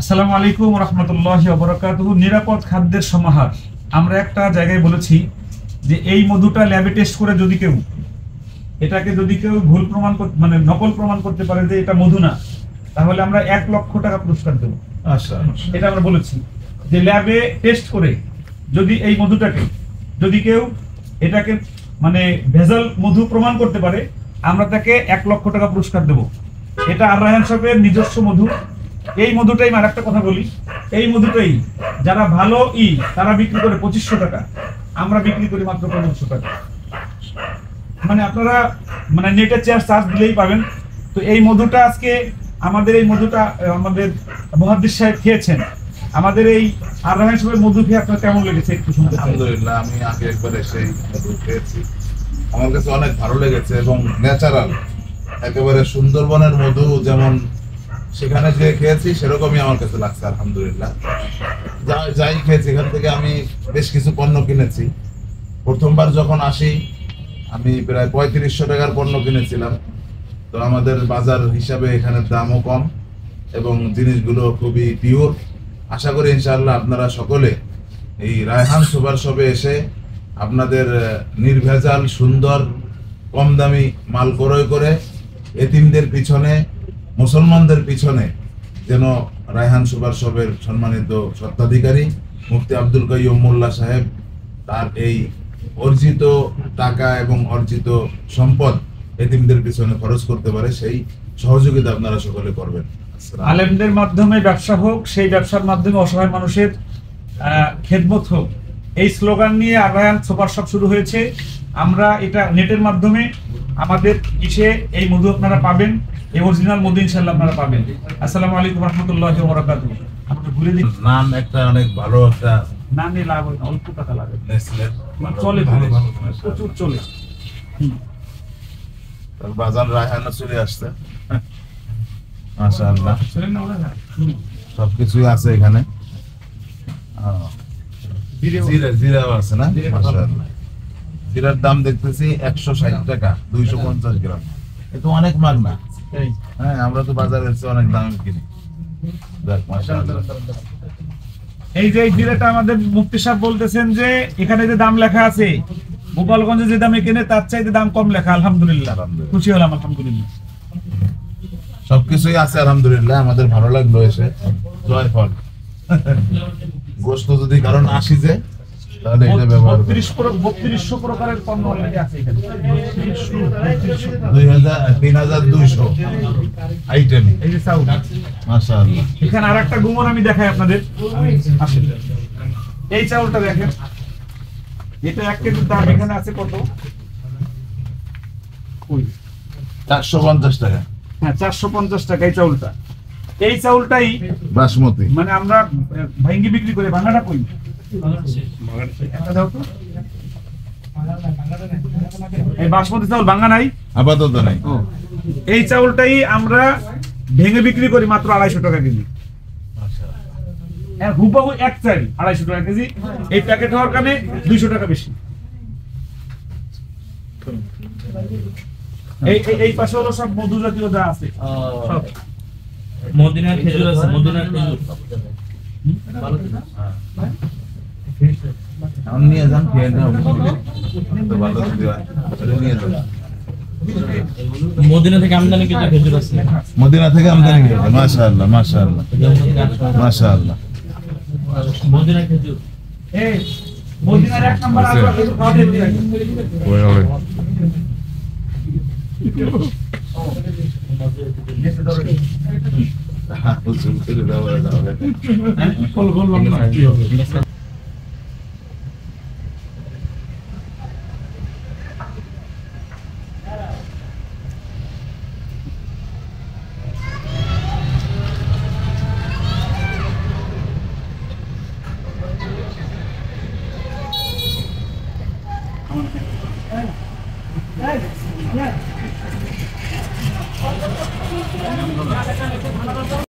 আসসালামু আলাইকুম রহমতুল্লাহি ওয়া বারাকাতুহু। নিরাপদ খাদ্যের সমাহার। আমরা একটা জায়গায় বলেছি যে এই মধুটা ল্যাবে টেস্ট করে যদি কেউ ভুল প্রমাণ মানে নকল প্রমাণ করতে পারে যে এটা মধু না, তাহলে আমরা 1 লক্ষ টাকা পুরস্কার দেব। আচ্ছা, এটা আমরা বলেছি যে ল্যাবে টেস্ট করে যদি এই মধুটাকে যদি কেউ এটাকে মানে ভেজাল মধু প্রমাণ করতে পারে, আমরা তাকে 1 লক্ষ টাকা পুরস্কার দেব। এটা আর রায়হান সাহেবের নিজস্ব মধু। এই মধুটাই আর একটা কথা বলি, এই মধুটাই যারা ভালো তারা বিক্রি করে 2500 টাকা, আমরা বিক্রি করি মাত্র 1500 টাকা। মানে আপনারা মানে নেটে চার্জ দিলেই পাবেন। তো এই মধুটা আজকে আমাদের মুহাদ্দিস সাহেব খেয়েছেন। আমাদের এই আর রায়হান সাহেবের মধু খেয়ে আপনার কেমন লেগেছে একটু শুনতে চাই। আলহামদুলিল্লাহ, আমি আগে একবার এসে মধু খেয়েছি, আমার কাছে অনেক ভালো লেগেছে এবং ন্যাচারাল, একেবারে সুন্দরবনের মধু যেমন সেখানে যে খেয়েছি সেরকমই আমার কাছে লাগছে। আলহামদুলিল্লাহ, যাই খেয়েছি এখান থেকে আমি বেশ কিছু পণ্য কিনেছি। প্রথমবার যখন আসি আমি প্রায় 3500 টাকার পণ্য কিনেছিলাম। তো আমাদের বাজার হিসাবে এখানের দামও কম এবং জিনিসগুলো খুবই পিওর। আশা করি ইনশাআল্লাহ আপনারা সকলে এই রায়হান সুপার শপে এসে আপনাদের নির্ভেজাল সুন্দর কম দামি মাল ক্রয় করে এতিমদের পিছনে, মুসলমানদের পিছনে যেন রায়হান সুপার শপের সম্মানিত স্বত্বাধিকারী মুফতি আব্দুল কাইয়ুম মোল্লা সাহেব তার এই অর্জিত টাকা এবং অর্জিত সম্পদ এতিমদের পিছনে খরচ করতে পারে, সেই সহযোগিতা আপনারা সকলে করবেন। আলেমদের মাধ্যমে ব্যবসা হোক, সেই ব্যবসার মাধ্যমে অসহায় মানুষের খেদমত হোক, এই স্লোগান নিয়ে আর রায়হান সুপার শপ শুরু হয়েছে। আমরা এটা নেটের মাধ্যমে আমাদের এই মধু আপনারা পাবেন, এই অরিজিনাল মধু ইনশাআল্লাহ আপনারা পাবেন। আসসালামু আলাইকুম রহমতুল্লাহি ওয়া বারাকাতুহু। আপনি ভুলে দিন নাম একটা অনেক ভালো একটা নাম নিয়ে লাভ হয় না, অল্প টাকা লাগে, চলে প্রচুর চলে। বাজার রায়হান চলে আসছে, মাশাআল্লাহ সবকিছুই আছে এখানে। জিরাও আছে না? মাশাআল্লাহ, জিরার দাম দেখতেছি 160 টাকা 250 গ্রাম। এটা অনেক মাগ না? হ্যাঁ, আমরা তো বাজারে অনেক দামে কিনি। এই যে জিরাটা আমাদের মুফতি সাহেব বলতেছেন যে এখানে যে দাম লেখা আছে গোপালগঞ্জে যে দামে কেনে তার চাইতে দাম কম লেখা। আলহামদুলিল্লাহ, খুশি হলাম। আলহামদুলিল্লাহ, সবকিছুই আছে আলহামদুলিল্লাহ। আমাদের ভালো লাগলো এসে। জয় ফল। গোশত যদি কারণ আসি যে তাহলে এটা ব্যবহার 3200 প্রকারের পণ্য অলরেডি আছে এখানে। 3200 আইটেম। এই যে চাউল, মাশাআল্লাহ। এখানে আরেকটা গুমর আমি দেখাই আপনাদের। আসেন, এই চাউলটা দেখেন, এটা 1 কেজির দাম এখানে আছে কত? 450 টাকা। হ্যাঁ, 450 টাকা এই চাউলটা। এই চাউলটাই বাসমতি, মানে আমরা ভাঙ্গি বিক্রি করে। ভাঙাটা কই? এই বাসমতি চাউল ভাঙা নাই, আপাতত নাই। এই চাউলটাই আমরা ভেঙে বিক্রি করি মাত্র 250 টাকা কেজি। হুবহু এক চাল 250 টাকা কেজি। এই প্যাকেট হওয়ার কারণে 200 টাকা বেশি। এই পাশে হলো সব মধু জাতীয় যা আছে সব। মদিনার খেজুর আছে, মদিনার খেজুর নিয়ে যান, খেয়ে নাও, ভালো যদি হয় নিয়ে যান। মদিনা থেকে আমদানি কিছু খেজুর আছে, মদিনা থেকে আমদানি করেছে। মাশাআল্লাহ, মাশাআল্লাহ, মাশাআল্লাহ। মদিনার খেজুর এই মদিনার 1 নাম্বার আগে খেজুর খাওয়া দিতে লাগে। হ্যাঁ, বুঝুন, দাও দাও। কল না কি হবে?